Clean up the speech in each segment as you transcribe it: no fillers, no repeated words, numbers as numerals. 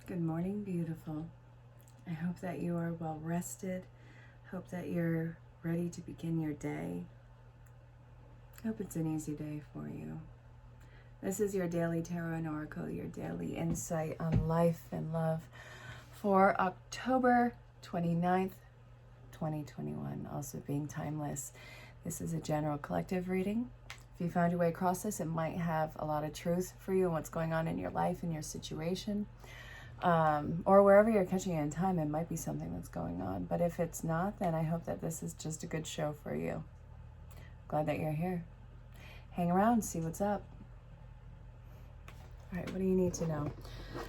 Good morning, beautiful. I hope that you are well rested. Hope that you're ready to begin your day. Hope it's an easy day for you. This is your daily tarot and oracle, your daily insight on life and love for October 29th, 2021, also being timeless. This is a general collective reading. If you found your way across this, it might have a lot of truth for you and what's going on in your life and your situation. Or wherever you're catching it in time, it might be something that's going on. But if it's not, then I hope that this is just a good show for you. Glad that you're here. Hang around, see what's up. All right, what do you need to know?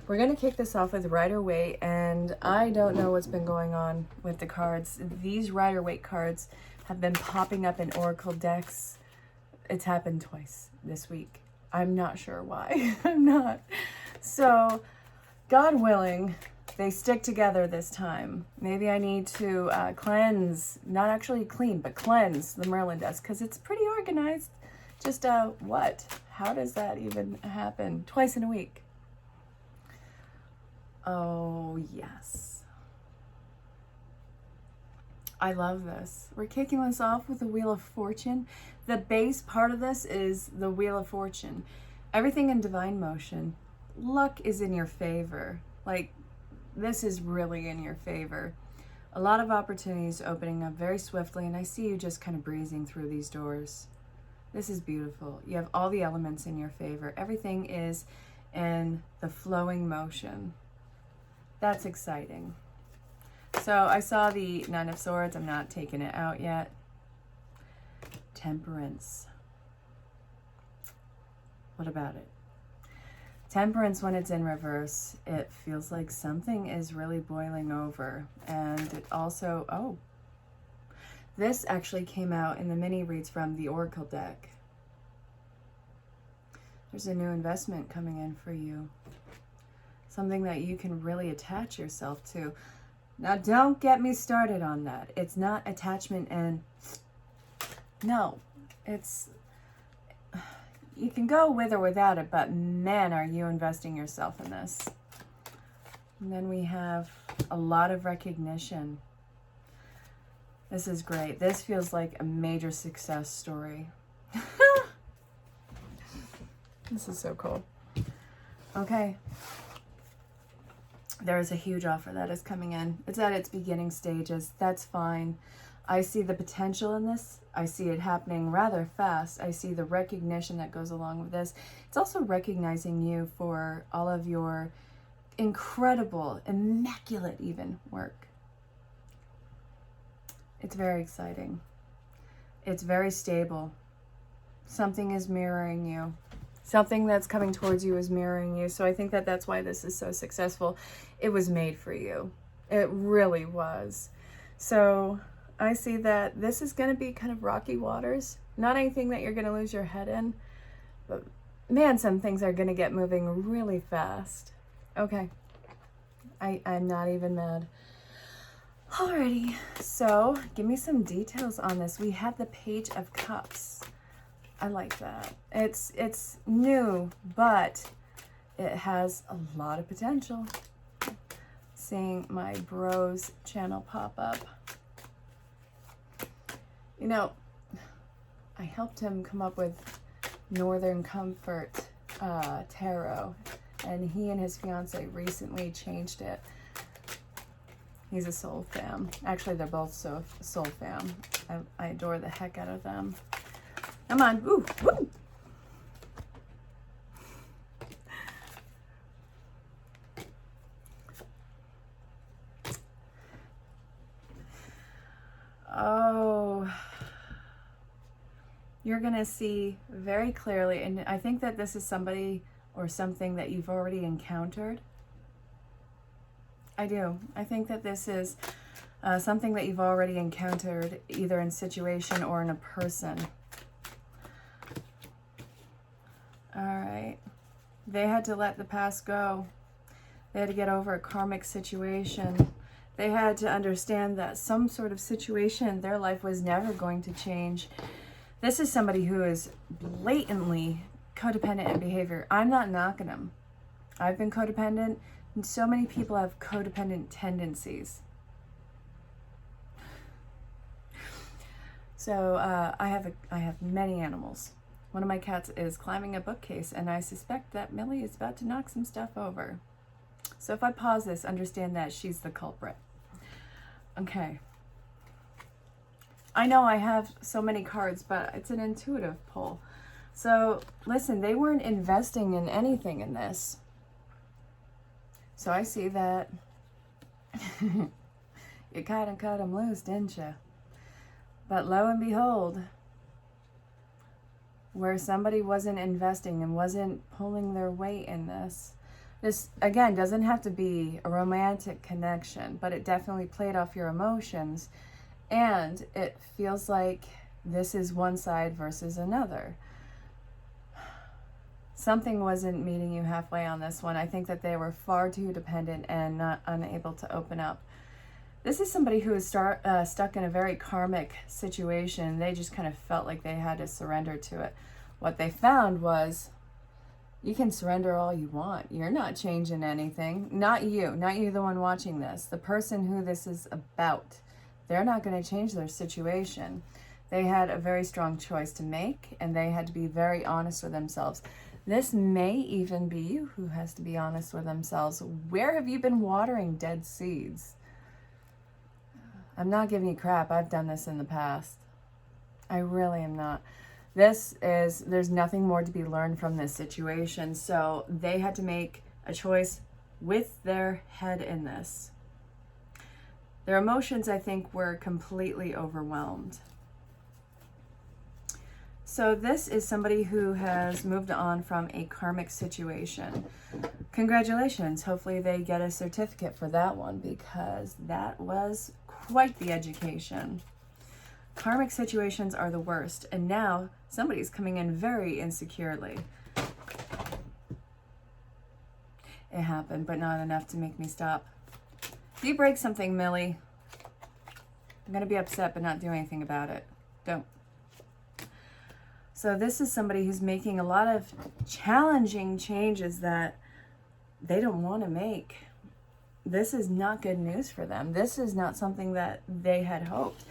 We're going to kick this off with Rider-Waite, and I don't know what's been going on with the cards. These Rider-Waite cards have been popping up in oracle decks. It's happened twice this week. I'm not sure why. I'm not. So, God willing, they stick together this time. Maybe I need to cleanse, not actually clean, but cleanse the Merlin desk because it's pretty organized. Just what? How does that even happen? Twice in a week. Oh, yes. I love this. We're kicking this off with the Wheel of Fortune. The base part of this is the Wheel of Fortune. Everything in divine motion. Luck is in your favor. Like, this is really in your favor. A lot of opportunities opening up very swiftly, and I see you just kind of breezing through these doors. This is beautiful. You have all the elements in your favor. Everything is in the flowing motion. That's exciting. So I saw the Nine of Swords. I'm not taking it out yet. Temperance. What about it? Temperance, when it's in reverse, it feels like something is really boiling over. And it also, this actually came out in the mini reads from the Oracle deck. There's a new investment coming in for you. Something that you can really attach yourself to. Now, don't get me started on that. It's not attachment and... No, it's... You can go with or without it, but man, are you investing yourself in this. And then we have a lot of recognition. This is great. This feels like a major success story. This is so cool. Okay. There is a huge offer that is coming in. It's at its beginning stages. That's fine. I see the potential in this. I see it happening rather fast. I see the recognition that goes along with this. It's also recognizing you for all of your incredible, immaculate even work. It's very exciting. It's very stable. Something is mirroring you. Something that's coming towards you is mirroring you. So I think that that's why this is so successful. It was made for you. It really was. So I see that this is going to be kind of rocky waters. Not anything that you're going to lose your head in. But man, some things are going to get moving really fast. Okay. I'm not even mad. Alrighty. So give me some details on this. We have the Page of Cups. I like that. It's new, but it has a lot of potential. Seeing my bros channel pop up. You know, I helped him come up with Northern Comfort Tarot, and he and his fiance recently changed it. He's a soul fam. Actually, they're both soul fam. I adore the heck out of them. Come on. Ooh, woo. Oh, you're going to see very clearly, and I think that this is somebody or something that you've already encountered. I do. I think that this is something that you've already encountered, either in situation or in a person. All right. They had to let the past go. They had to get over a karmic situation. They had to understand that some sort of situation in their life was never going to change. This is somebody who is blatantly codependent in behavior. I'm not knocking them. I've been codependent. And so many people have codependent tendencies. So I have many animals. One of my cats is climbing a bookcase, and I suspect that Millie is about to knock some stuff over. So if I pause this, understand that she's the culprit. Okay. I know I have so many cards, but it's an intuitive pull. So listen, they weren't investing in anything in this. So I see that you kind of cut them loose, didn't you? But lo and behold, where somebody wasn't investing and wasn't pulling their weight in this again doesn't have to be a romantic connection, but it definitely played off your emotions, and it feels like this is one side versus another. Something wasn't meeting you halfway on this one. I think that they were far too dependent and not unable to open up. This is somebody who is stuck in a very karmic situation. They just kind of felt like they had to surrender to it. What they found was, you can surrender all you want. You're not changing anything. Not you, the one watching this. The person who this is about. They're not going to change their situation. They had a very strong choice to make, and they had to be very honest with themselves. This may even be you who has to be honest with themselves. Where have you been watering dead seeds? I'm not giving you crap. I've done this in the past. I really am not. There's nothing more to be learned from this situation. So they had to make a choice with their head in this. Their emotions, I think, were completely overwhelmed. So this is somebody who has moved on from a karmic situation. Congratulations. Hopefully they get a certificate for that one, because that was quite the education. Karmic situations are the worst, and now somebody's coming in very insecurely. It happened, but not enough to make me stop. If you break something, Millie, I'm going to be upset but not do anything about it. Don't. So this is somebody who's making a lot of challenging changes that they don't want to make. This is not good news for them. This is not something that they had hoped.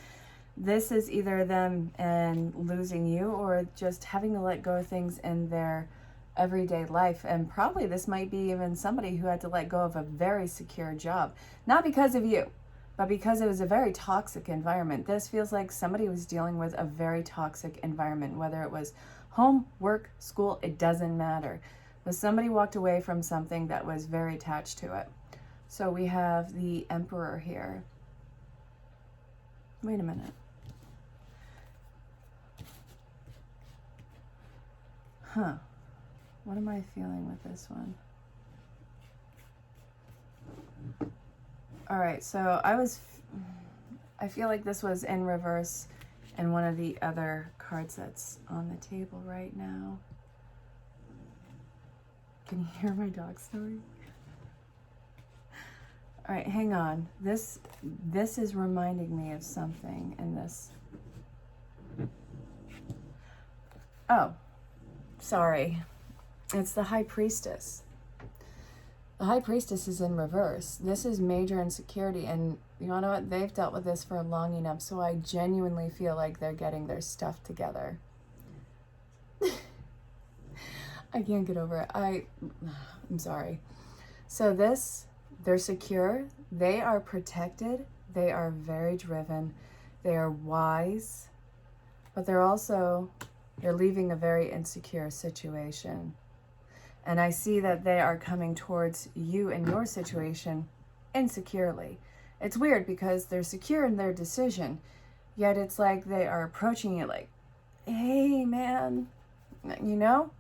This is either them and losing you, or just having to let go of things in their everyday life. And probably this might be even somebody who had to let go of a very secure job. Not because of you, but because it was a very toxic environment. This feels like somebody was dealing with a very toxic environment, whether it was home, work, school, it doesn't matter. But somebody walked away from something that was very attached to it. So we have the Emperor here. Wait a minute. Huh. What am I feeling with this one? All right, so I feel like this was in reverse in one of the other cards that's on the table right now. Can you hear my dog snoring? All right, hang on. This is reminding me of something in this. Oh, sorry. It's the High Priestess. The High Priestess is in reverse. This is major insecurity, and you know what? They've dealt with this for long enough, so I genuinely feel like they're getting their stuff together. I can't get over it. I'm sorry. So they're secure, they are protected, they are very driven, they are wise, but they're leaving a very insecure situation. And I see that they are coming towards you and your situation insecurely. It's weird because they're secure in their decision, yet it's like they are approaching you like, hey man, you know?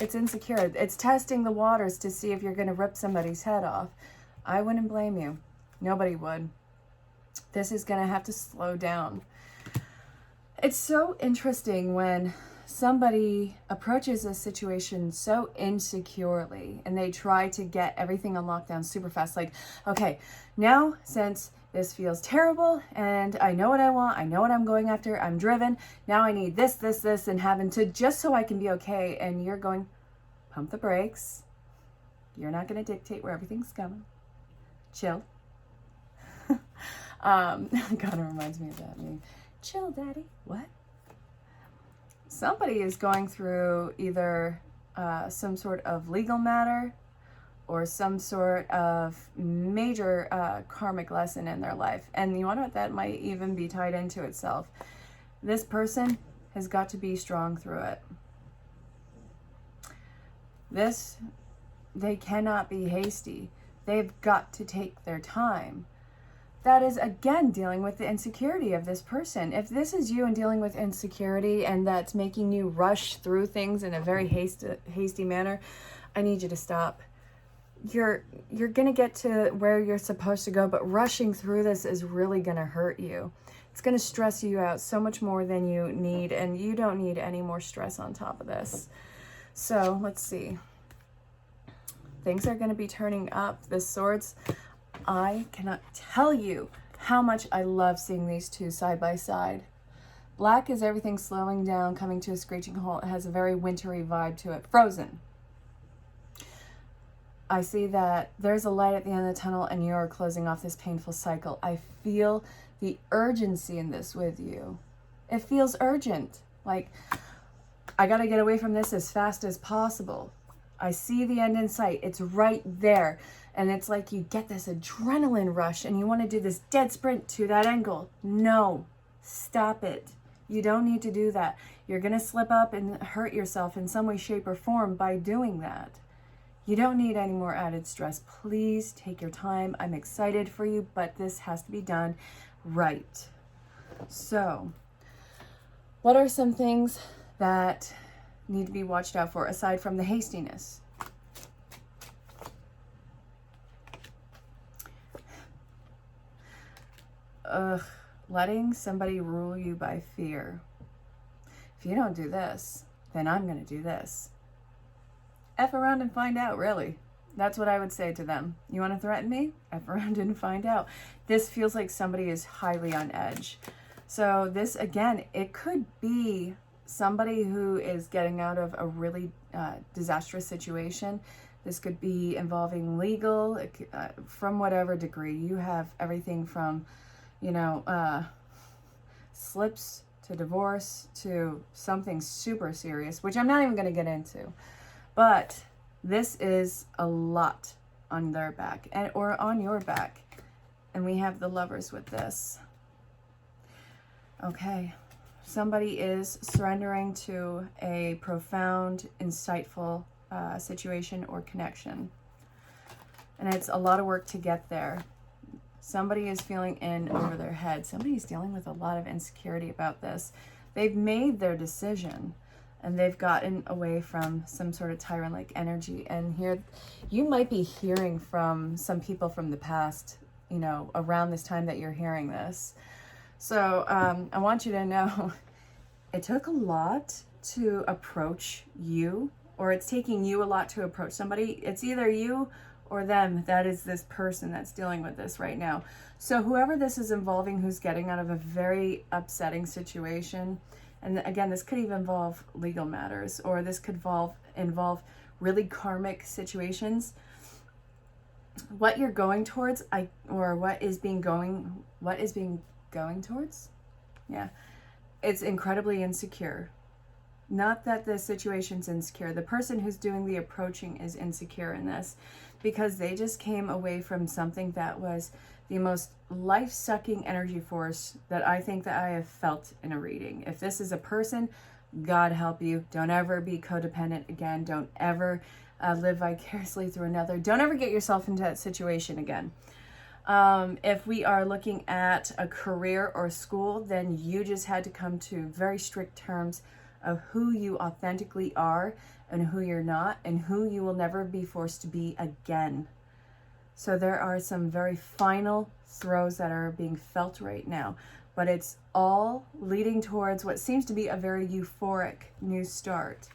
It's insecure. It's testing the waters to see if you're going to rip somebody's head off. I wouldn't blame you. Nobody would. This is going to have to slow down. It's so interesting when somebody approaches a situation so insecurely and they try to get everything on lockdown super fast. Like, okay, now since this feels terrible and I know what I want, I know what I'm going after, I'm driven, now I need this, and having to just so I can be okay. And you're going, pump the brakes. You're not going to dictate where everything's going. Chill. Kind of reminds me of that meme. Chill, daddy. What? Somebody is going through either some sort of legal matter or some sort of major karmic lesson in their life. And you wonder what that might even be tied into itself. This person has got to be strong through it. They cannot be hasty. They've got to take their time. That is, again, dealing with the insecurity of this person. If this is you and dealing with insecurity and that's making you rush through things in a very hasty manner, I need you to stop. You're going to get to where you're supposed to go, but rushing through this is really going to hurt you. It's going to stress you out so much more than you need, and you don't need any more stress on top of this. So let's see. Things are going to be turning up. The swords, I cannot tell you how much I love seeing these two side by side. Black is everything slowing down, coming to a screeching halt. It has a very wintry vibe to it. Frozen. I see that there's a light at the end of the tunnel and you're closing off this painful cycle. I feel the urgency in this with you. It feels urgent. Like, I got to get away from this as fast as possible. I see the end in sight. It's right there. And it's like you get this adrenaline rush and you want to do this dead sprint to that end goal. No, stop it. You don't need to do that. You're going to slip up and hurt yourself in some way, shape, or form by doing that. You don't need any more added stress. Please take your time. I'm excited for you, but this has to be done right. So, what are some things that need to be watched out for aside from the hastiness? Letting somebody rule you by fear. If you don't do this, then I'm going to do this. F around and find out, really. That's what I would say to them. You want to threaten me? F around and find out. This feels like somebody is highly on edge. So this, again, it could be somebody who is getting out of a really disastrous situation. This could be involving legal, from whatever degree. You have everything from, slips to divorce to something super serious, which I'm not even going to get into. But this is a lot on their back or on your back. And we have the Lovers with this. Okay. Somebody is surrendering to a profound, insightful situation or connection. And it's a lot of work to get there. Somebody is feeling in over their head. Somebody's dealing with a lot of insecurity about this. They've made their decision and they've gotten away from some sort of tyrant-like energy. And here, you might be hearing from some people from the past, around this time that you're hearing this. So I want you to know it took a lot to approach you, or it's taking you a lot to approach somebody. It's either you or them that is this person that's dealing with this right now. So whoever this is involving, who's getting out of a very upsetting situation, and again, this could even involve legal matters, or this could involve really karmic situations. What you're going towards, what is being going towards? Yeah. It's incredibly insecure. Not that the situation's insecure. The person who's doing the approaching is insecure in this because they just came away from something that was the most life-sucking energy force that I think that I have felt in a reading. If this is a person, God help you. Don't ever be codependent again. Don't ever live vicariously through another. Don't ever get yourself into that situation again. If we are looking at a career or school, then you just had to come to very strict terms of who you authentically are and who you're not, and who you will never be forced to be again. So there are some very final throes that are being felt right now, but it's all leading towards what seems to be a very euphoric new start.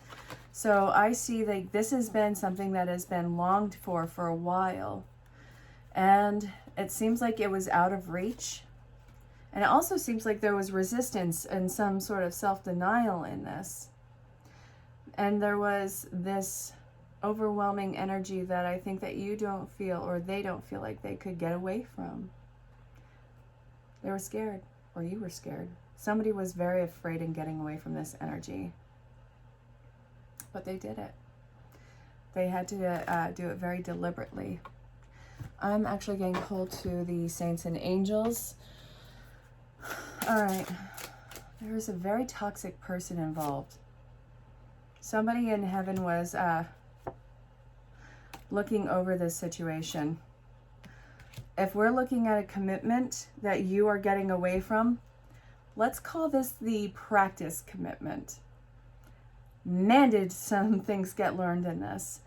So I see that this has been something that has been longed for a while, and it seems like it was out of reach. And it also seems like there was resistance and some sort of self-denial in this. And there was this overwhelming energy that I think that you don't feel, or they don't feel like they could get away from. They were scared, or you were scared. Somebody was very afraid in getting away from this energy. But they did it. They had to do it very deliberately. I'm actually getting pulled to the saints and angels. All right. There's a very toxic person involved. Somebody in heaven was looking over this situation. If we're looking at a commitment that you are getting away from, let's call this the practice commitment. Man, did some things get learned in this.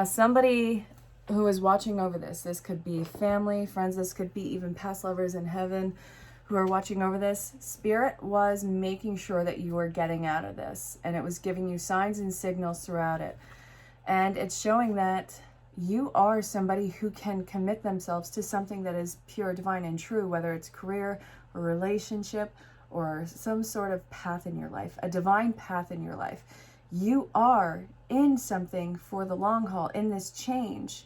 Somebody who is watching over this could be family, friends, this could be even past lovers in heaven who are watching over this. Spirit was making sure that you were getting out of this, and it was giving you signs and signals throughout it. And it's showing that you are somebody who can commit themselves to something that is pure, divine, and true, whether it's career or relationship or some sort of path in your life, a divine path in your life. You are in something for the long haul, in this change.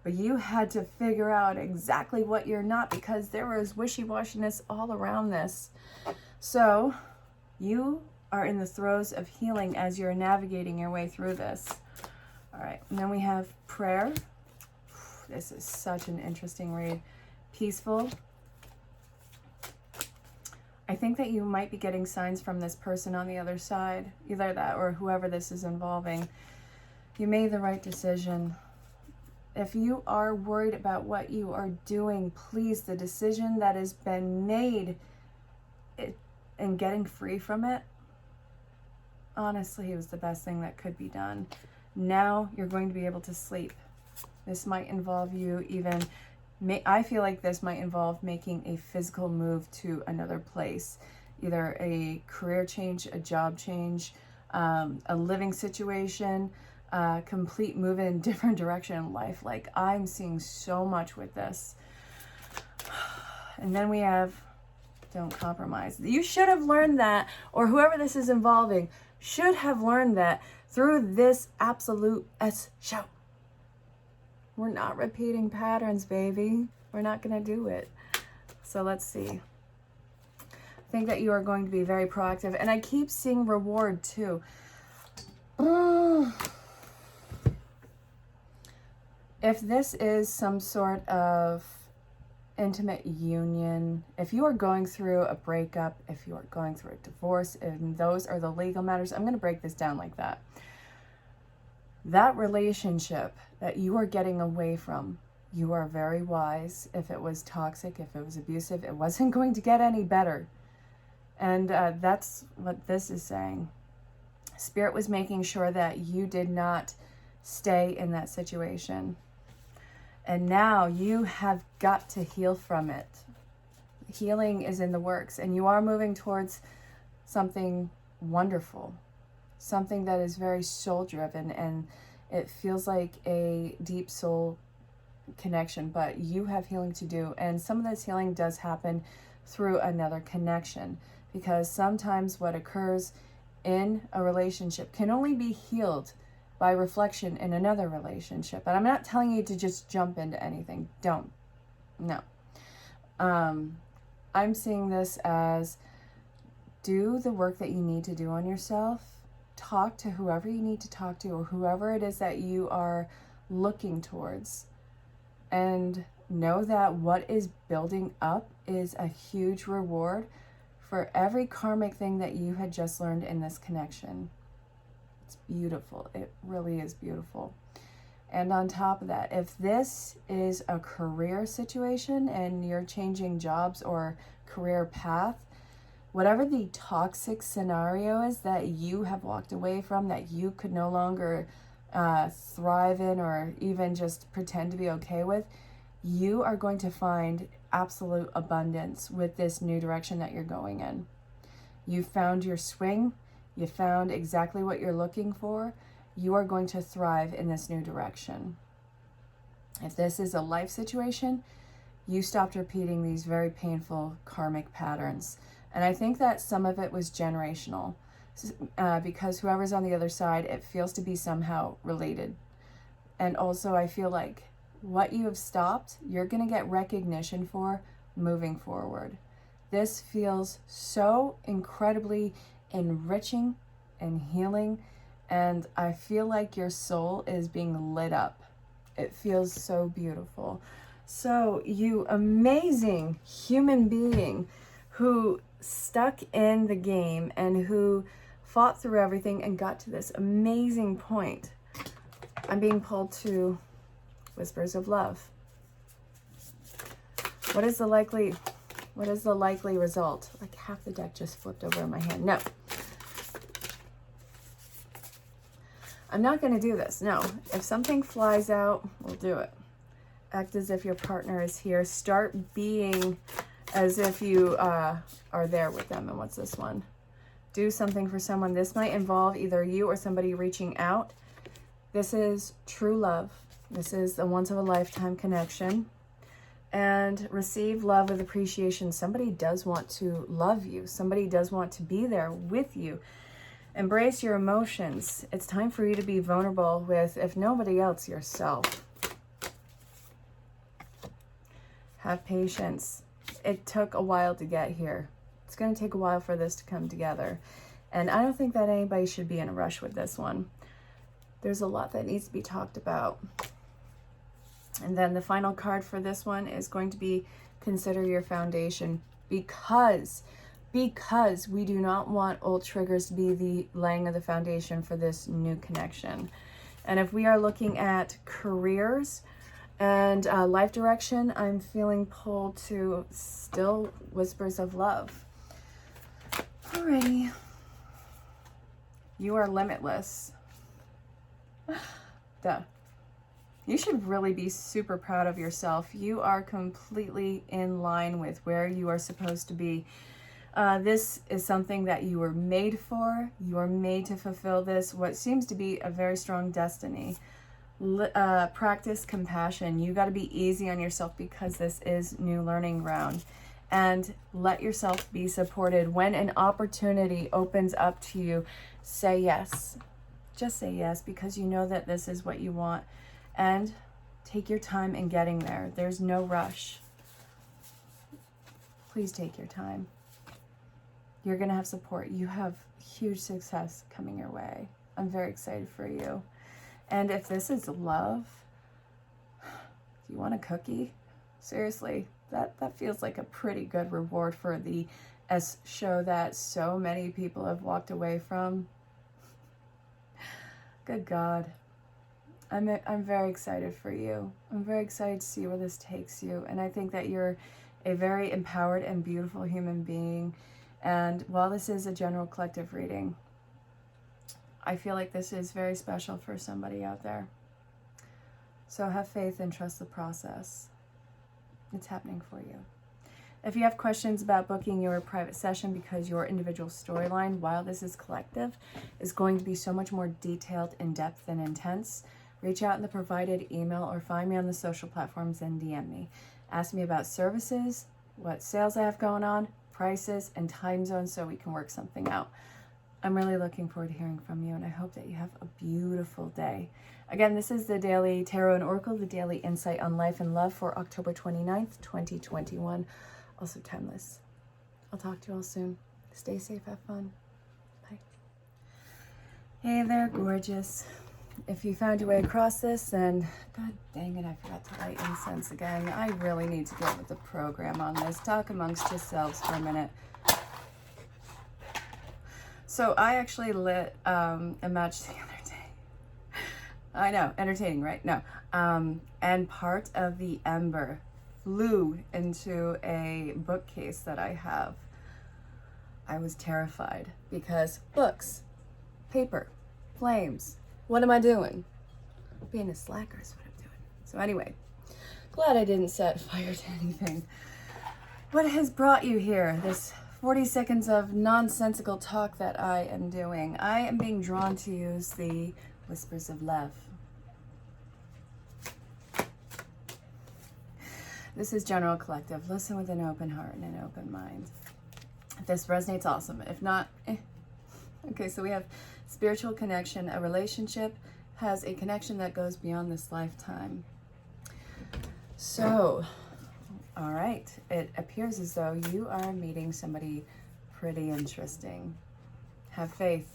But you had to figure out exactly what you're not, because there was wishy-washiness all around this. So you are in the throes of healing as you're navigating your way through this. All right, and then we have prayer. This is such an interesting read. Peaceful. I think that you might be getting signs from this person on the other side, either that or whoever this is involving. You made the right decision. If you are worried about what you are doing, please, the decision that has been made and getting free from it, honestly, it was the best thing that could be done. Now you're going to be able to sleep. This might involve you even, I feel like this might involve making a physical move to another place, either a career change, a job change, a living situation, complete move in a different direction in life. Like, I'm seeing so much with this. And then we have, don't compromise. You should have learned that, or whoever this is involving should have learned that through this absolute S show. We're not repeating patterns, baby. We're not going to do it. So let's see. I think that you are going to be very proactive. And I keep seeing reward too. If this is some sort of intimate union, if you are going through a breakup, if you are going through a divorce, and those are the legal matters, I'm going to break this down like that. That relationship that you are getting away from, you are very wise. If it was toxic, if it was abusive, it wasn't going to get any better. And that's what this is saying. Spirit was making sure that you did not stay in that situation. And now you have got to heal from it. Healing is in the works, and you are moving towards something wonderful, something that is very soul-driven, and it feels like a deep soul connection, but you have healing to do. And some of this healing does happen through another connection, because sometimes what occurs in a relationship can only be healed by reflection in another relationship. And I'm not telling you to just jump into anything. Don't. No. I'm seeing this as, do the work that you need to do on yourself. Talk to whoever you need to talk to, or whoever it is that you are looking towards. And know that what is building up is a huge reward for every karmic thing that you had just learned in this connection. It's beautiful. It really is beautiful. And on top of that, if this is a career situation and you're changing jobs or career path, whatever the toxic scenario is that you have walked away from, that you could no longer thrive in, or even just pretend to be okay with, you are going to find absolute abundance with this new direction that you're going in. You found your swing. You found exactly what you're looking for. You are going to thrive in this new direction. If this is a life situation, you stopped repeating these very painful karmic patterns. And I think that some of it was generational. because whoever's on the other side, it feels to be somehow related. And also I feel like what you have stopped, you're going to get recognition for moving forward. This feels so incredibly enriching and healing, and I feel like your soul is being lit up. It feels so beautiful. So you amazing human being who stuck in the game and who fought through everything and got to this amazing point. I'm being pulled to Whispers of Love. What is the likely result? Like half the deck just flipped over in my hand. No. I'm not going to do this. No. If something flies out, we'll do it. Act as if your partner is here. Start being as if you are there with them. And what's this one? Do something for someone. This might involve either you or somebody reaching out. This is true love. This is a once-in-a-lifetime connection. And receive love with appreciation. Somebody does want to love you. Somebody does want to be there with you. Embrace your emotions. It's time for you to be vulnerable with, if nobody else, yourself. Have patience. It took a while to get here. It's going to take a while for this to come together. And I don't think that anybody should be in a rush with this one. There's a lot that needs to be talked about. And then the final card for this one is going to be consider your foundation, because we do not want old triggers to be the laying of the foundation for this new connection. And if we are looking at careers and life direction, I'm feeling pulled to still Whispers of Love. Alrighty. You are limitless. Duh. You should really be super proud of yourself. You are completely in line with where you are supposed to be. This is something that you were made for. You are made to fulfill this, what seems to be a very strong destiny. Practice compassion. You got to be easy on yourself because this is new learning ground. And let yourself be supported. When an opportunity opens up to you, say yes. Just say yes, because you know that this is what you want. And take your time in getting there. There's no rush. Please take your time. You're going to have support. You have huge success coming your way. I'm very excited for you. And if this is love, do you want a cookie? Seriously, that feels like a pretty good reward for the show that so many people have walked away from. Good God. I'm very excited for you. I'm very excited to see where this takes you. And I think that you're a very empowered and beautiful human being. And while this is a general collective reading, I feel like this is very special for somebody out there. So have faith and trust the process. It's happening for you. If you have questions about booking your private session, because your individual storyline, while this is collective, is going to be so much more detailed, in-depth, and intense, reach out in the provided email or find me on the social platforms and DM me. Ask me about services, what sales I have going on, prices, and time zones so we can work something out. I'm really looking forward to hearing from you, and I hope that you have a beautiful day. Again, this is the Daily Tarot and Oracle, the Daily Insight on Life and Love for October 29th, 2021. Also timeless. I'll talk to you all soon. Stay safe, have fun. Bye. Hey there, gorgeous. If you found your way across this, then God dang it, I forgot to light incense again. I really need to get with the program on this. Talk amongst yourselves for a minute. So I actually lit a match the other day. I know, entertaining, right? No. And part of the ember flew into a bookcase that I have. I was terrified because books, paper, flames. What am I doing? Being a slacker is what I'm doing. So anyway, glad I didn't set fire to anything. What has brought you here? This 40 seconds of nonsensical talk that I am doing. I am being drawn to use the Whispers of Love. This is General Collective. Listen with an open heart and an open mind. If this resonates, awesome. If not, Okay, so we have spiritual connection. A relationship has a connection that goes beyond this lifetime. So, all right, it appears as though you are meeting somebody pretty interesting. Have faith.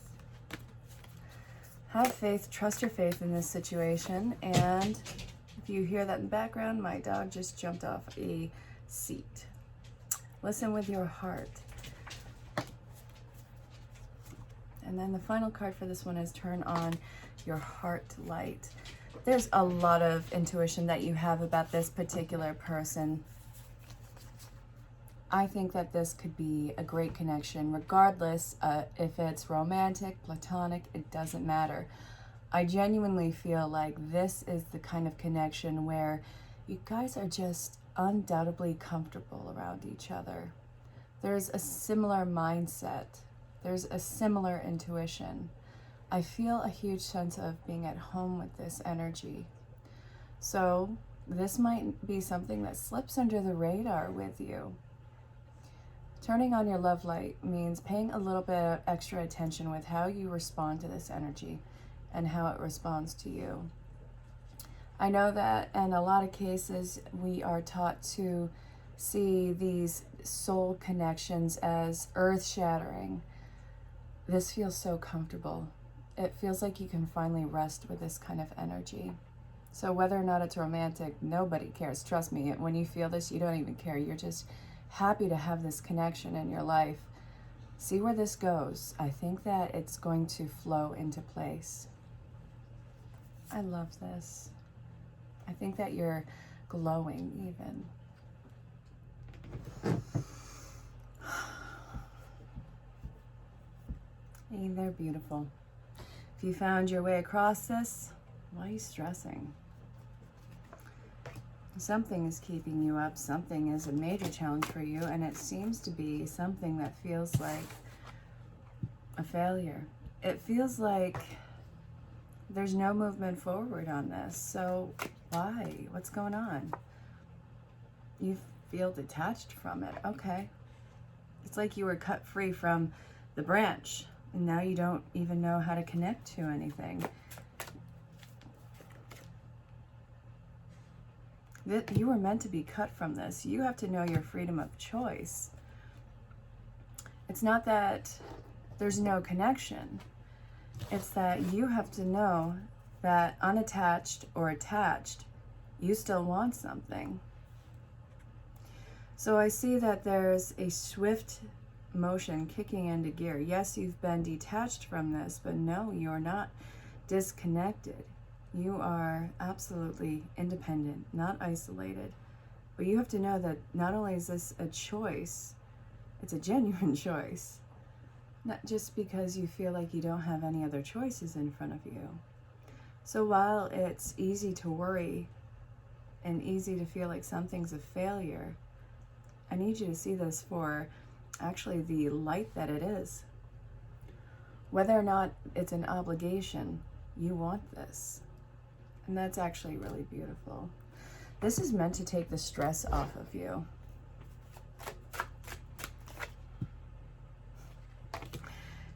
Have faith, trust your faith in this situation. And if you hear that in the background, my dog just jumped off a seat. Listen with your heart. And then the final card for this one is turn on your heart light. There's a lot of intuition that you have about this particular person. I think that this could be a great connection, regardless if it's romantic, platonic, it doesn't matter. I genuinely feel like this is the kind of connection where you guys are just undoubtedly comfortable around each other. There's a similar mindset. There's a similar intuition. I feel a huge sense of being at home with this energy. So this might be something that slips under the radar with you. Turning on your love light means paying a little bit of extra attention with how you respond to this energy and how it responds to you. I know that in a lot of cases we are taught to see these soul connections as earth-shattering. This feels so comfortable. It feels like you can finally rest with this kind of energy. So whether or not it's romantic, nobody cares. Trust me, when you feel this, you don't even care. You're just happy to have this connection in your life. See where this goes. I think that it's going to flow into place. I love this. I think that you're glowing even. Hey, they're beautiful. If you found your way across this, why are you stressing? Something is keeping you up. Something is a major challenge for you, and it seems to be something that feels like a failure. It feels like there's no movement forward on this. So why? What's going on? You feel detached from it. Okay. It's like you were cut free from the branch, and now you don't even know how to connect to anything. You were meant to be cut from this. You have to know your freedom of choice. It's not that there's no connection. It's that you have to know that unattached or attached, you still want something. So I see that there's a swift motion kicking into gear. Yes, you've been detached from this, but no, you're not disconnected. You are absolutely independent, not isolated. But you have to know that not only is this a choice, it's a genuine choice. Not just because you feel like you don't have any other choices in front of you. So while it's easy to worry and easy to feel like something's a failure, I need you to see this for actually the light that it is. Whether or not it's an obligation, you want this. And that's actually really beautiful. This is meant to take the stress off of you.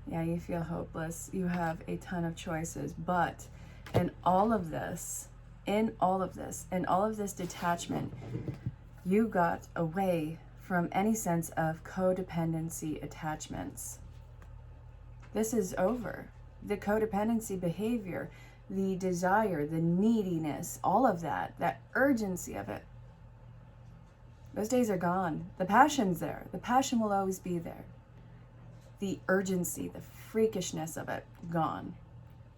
Yeah, you feel hopeless. You have a ton of choices, but in all of this detachment, you got away from any sense of codependency attachments. This is over. The codependency behavior, the desire, the neediness, all of that urgency of it, those days are gone. The passion's there. The passion will always be there. The urgency, the freakishness of it, gone.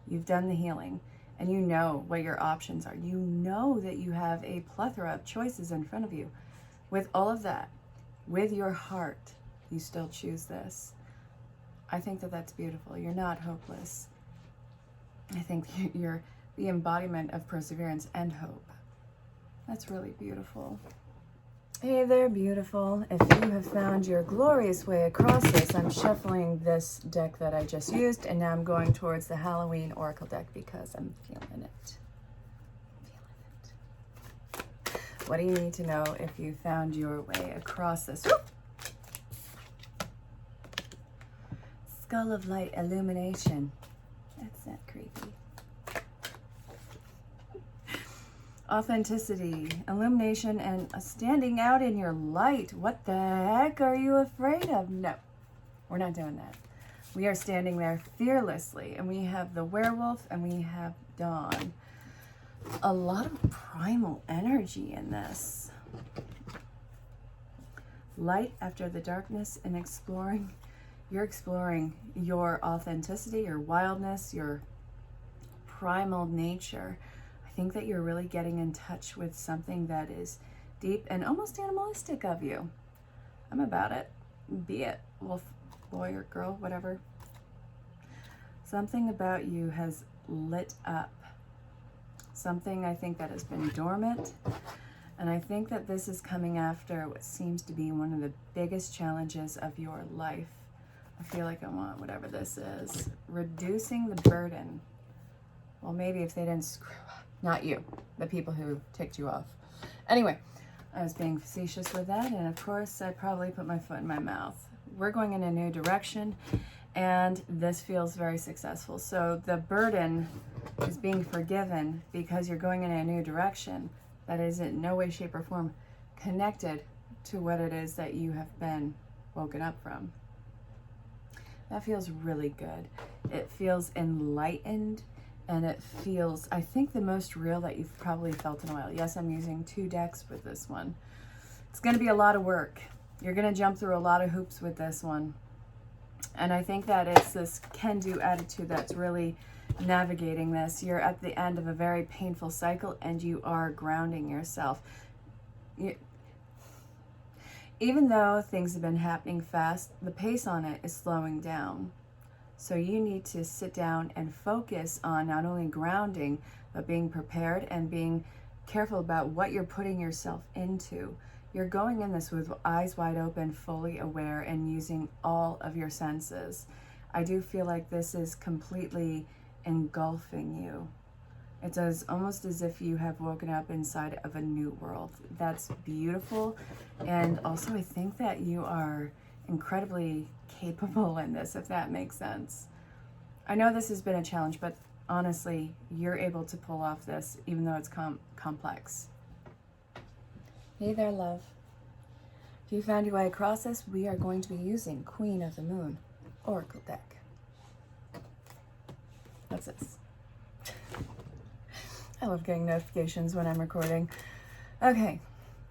You've done the healing, and you know what your options are. You know that you have a plethora of choices in front of you. With all of that, with your heart, you still choose this. I think that that's beautiful. You're not hopeless. I think you're the embodiment of perseverance and hope. That's really beautiful. Hey there, beautiful. If you have found your glorious way across this, I'm shuffling this deck that I just used, and now I'm going towards the Halloween Oracle deck because I'm feeling it. What do you need to know if you found your way across this? skull of light, illumination. That's not creepy. Authenticity, illumination, and standing out in your light. What the heck are you afraid of? No, we're not doing that. We are standing there fearlessly, and we have the werewolf and we have dawn. A lot of primal energy in this. Light after the darkness, and exploring. You're exploring your authenticity, your wildness, your primal nature. I think that you're really getting in touch with something that is deep and almost animalistic of you. I'm about it. Be it wolf, boy, or girl, whatever. Something about you has lit up. Something I think that has been dormant. And I think that this is coming after what seems to be one of the biggest challenges of your life. I feel like I want whatever this is. Reducing the burden. Well, maybe if they didn't screw up. Not you, the people who ticked you off. Anyway, I was being facetious with that, and of course, I probably put my foot in my mouth. We're going in a new direction, and this feels very successful. So the burden is being forgiven because you're going in a new direction that is in no way, shape, or form connected to what it is that you have been woken up from. That feels really good. It feels enlightened. And it feels, I think, the most real that you've probably felt in a while. Yes, I'm using 2 decks with this one. It's going to be a lot of work. You're going to jump through a lot of hoops with this one. And I think that it's this can-do attitude that's really navigating this. You're at the end of a very painful cycle, and you are grounding yourself. Even though things have been happening fast, the pace on it is slowing down. So you need to sit down and focus on not only grounding, but being prepared and being careful about what you're putting yourself into. You're going in this with eyes wide open, fully aware, and using all of your senses. I do feel like this is completely engulfing you. It's almost as if you have woken up inside of a new world. That's beautiful. And also, I think that you are incredibly capable in this, if that makes sense. I know this has been a challenge, but honestly, you're able to pull off this, even though it's complex. Hey there, love. If you found your way across this, we are going to be using Queen of the Moon Oracle deck. What's this? I love getting notifications when I'm recording. Okay,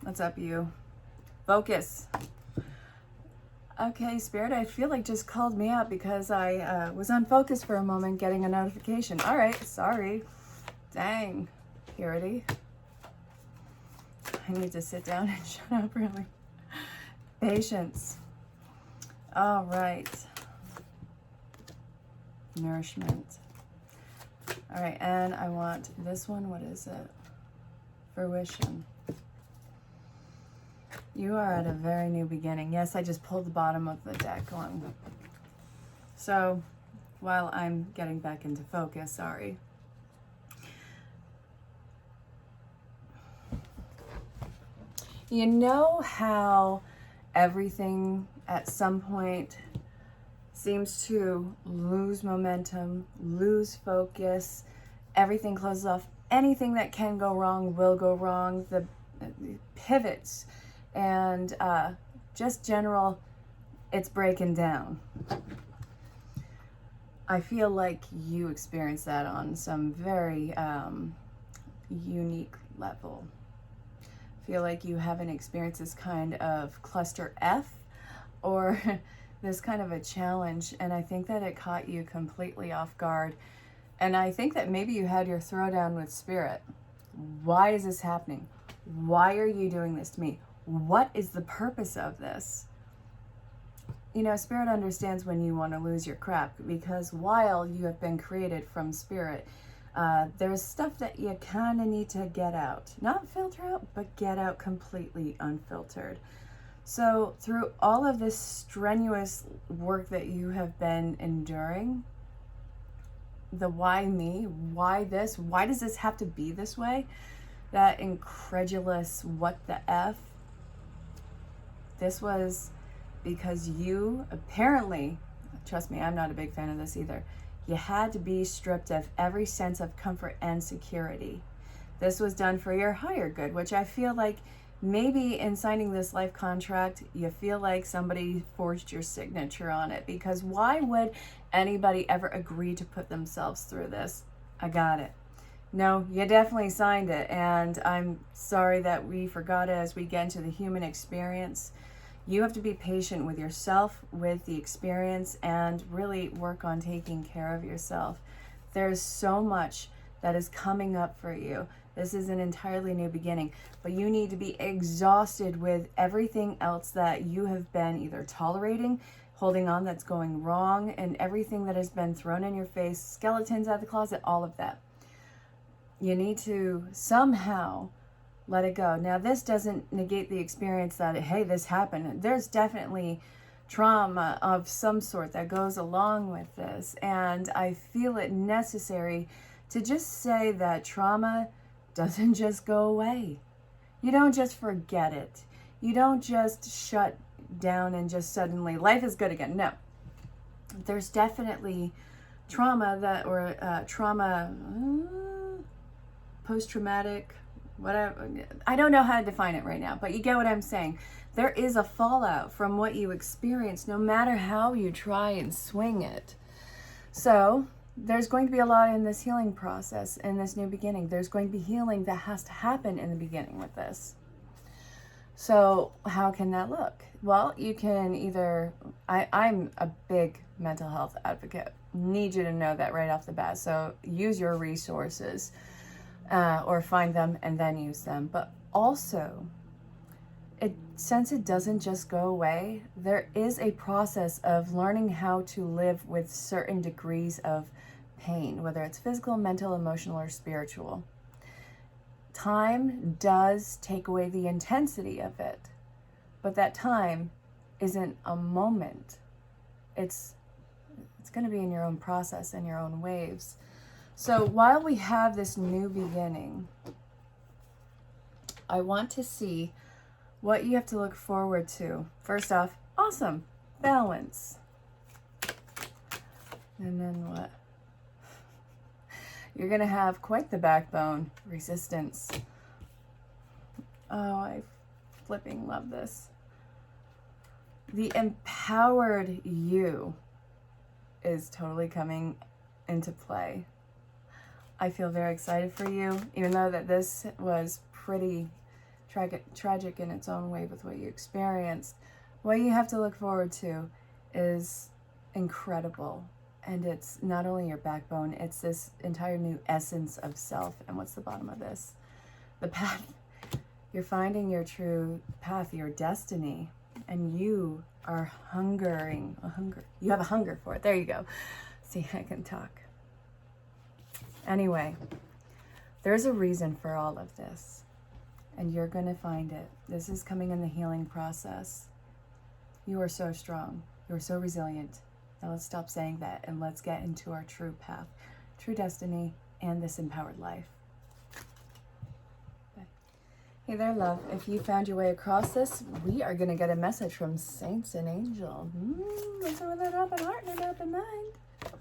what's up, you? Focus. Okay, Spirit, I feel like just called me out because I was unfocused for a moment getting a notification. All right, sorry. Dang, Purity. I need to sit down and shut up, really. Patience. All right. Nourishment. All right, and I want this one. What is it? Fruition. You are at a very new beginning. Yes, I just pulled the bottom of the deck on. So, while I'm getting back into focus, sorry. You know how everything at some point seems to lose momentum, lose focus, everything closes off. Anything that can go wrong will go wrong. The pivots and just general, it's breaking down. I feel like you experience that on some very unique level. Feel like you haven't experienced this kind of cluster F or this kind of a challenge, and I think that it caught you completely off guard. And I think that maybe you had your throwdown with Spirit. Why is this happening? Why are you doing this to me? What is the purpose of this? You know, Spirit understands when you want to lose your crap, because while you have been created from Spirit, there's stuff that you kind of need to get out. Not filter out, but get out completely unfiltered. So through all of this strenuous work that you have been enduring, the why me, why this, why does this have to be this way? That incredulous what the F, this was because you apparently trust me, I'm not a big fan of this either. You had to be stripped of every sense of comfort and security. This was done for your higher good, which I feel like maybe in signing this life contract, you feel like somebody forged your signature on it, because why would anybody ever agree to put themselves through this? I got it. No, you definitely signed it, and I'm sorry that we forgot it as we get into the human experience. You have to be patient with yourself, with the experience, and really work on taking care of yourself. There's so much that is coming up for you. This is an entirely new beginning, but you need to be exhausted with everything else that you have been either tolerating, holding on that's going wrong, and everything that has been thrown in your face, skeletons out of the closet, all of that. You need to somehow let it go. Now, this doesn't negate the experience that, hey, this happened. There's definitely trauma of some sort that goes along with this, and I feel it necessary to just say that trauma doesn't just go away. You don't just forget it. You don't just shut down and just suddenly life is good again. No. There's definitely trauma that, or trauma, post-traumatic, whatever. I don't know how to define it right now, but you get what I'm saying. There is a fallout from what you experience, no matter how you try and swing it. So there's going to be a lot in this healing process, in this new beginning. There's going to be healing that has to happen in the beginning with this. So how can that look? Well, you can either, I'm a big mental health advocate. Need you to know that right off the bat. So use your resources, or find them and then use them. But also, since it doesn't just go away, there is a process of learning how to live with certain degrees of pain, whether it's physical, mental, emotional, or spiritual. Time does take away the intensity of it, but that time isn't a moment. It's going to be in your own process and your own waves. So while we have this new beginning, I want to see what you have to look forward to. First off, awesome, balance. And then what? You're going to have quite the backbone, resistance. Oh, I flipping love this. The empowered you is totally coming into play. I feel very excited for you, even though that this was pretty tragic in its own way with what you experienced. What you have to look forward to is incredible. And it's not only your backbone, it's this entire new essence of self. And what's the bottom of this? The path. You're finding your true path, your destiny. And you are hungering. You have a hunger for it. There you go. See, I can talk. Anyway, there's a reason for all of this. And you're going to find it. This is coming in the healing process. You are so strong. You are so resilient. Now let's stop saying that and let's get into our true path, true destiny, and this empowered life. Bye. Hey there, love. If you found your way across this, we are going to get a message from Saints and Angel. Listen with an open heart and an open mind.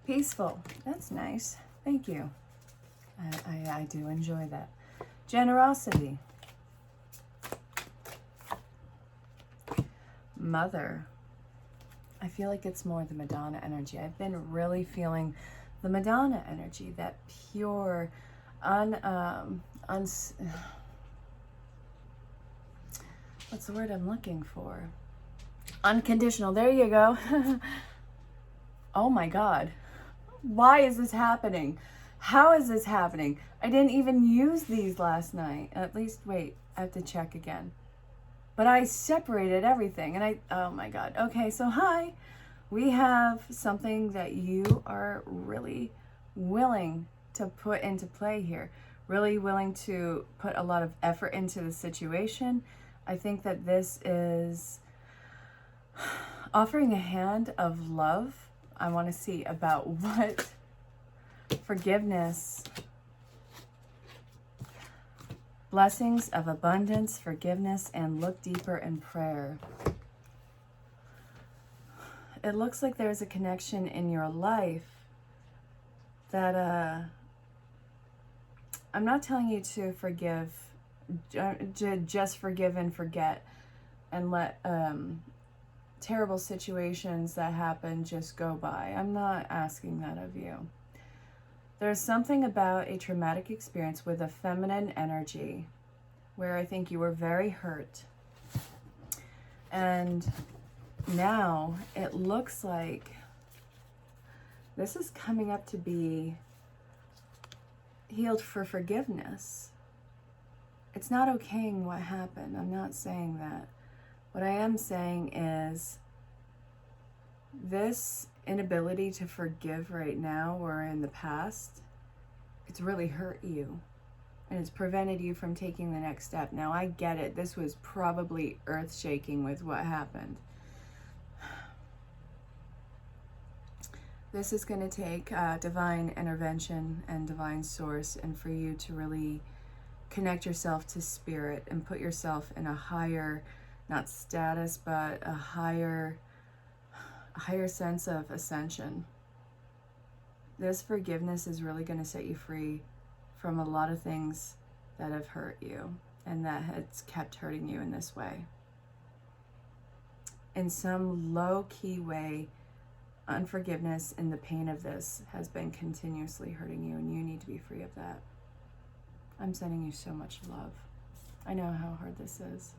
Peaceful. That's nice. Thank you. I do enjoy that. Generosity. Mother. I feel like it's more the Madonna energy. I've been really feeling the Madonna energy, that pure, what's the word I'm looking for? Unconditional. There you go. Oh my God. Why is this happening? How is this happening? I didn't even use these last night. At least, wait, I have to check again. But I separated everything and oh my God. Okay, so hi. We have something that you are really willing to put into play here. Really willing to put a lot of effort into the situation. I think that this is offering a hand of love. I want to see about what forgiveness, blessings of abundance, forgiveness, and look deeper in prayer. it looks like there's a connection in your life that I'm not telling you to forgive, just forgive and forget and let terrible situations that happen just go by. I'm not asking that of you. There's something about a traumatic experience with a feminine energy where I think you were very hurt. And now it looks like this is coming up to be healed for forgiveness. It's not okaying what happened. I'm not saying that. What I am saying is this inability to forgive right now or in the past, it's really hurt you. And it's prevented you from taking the next step. Now, I get it. This was probably earth-shaking with what happened. This is going to take divine intervention and divine source, and for you to really connect yourself to spirit and put yourself in a higher, not status, but a higher sense of ascension. This forgiveness is really going to set you free from a lot of things that have hurt you and that has kept hurting you in this way. In some low-key way, unforgiveness and the pain of this has been continuously hurting you, and you need to be free of that. I'm sending you so much love. I know how hard this is.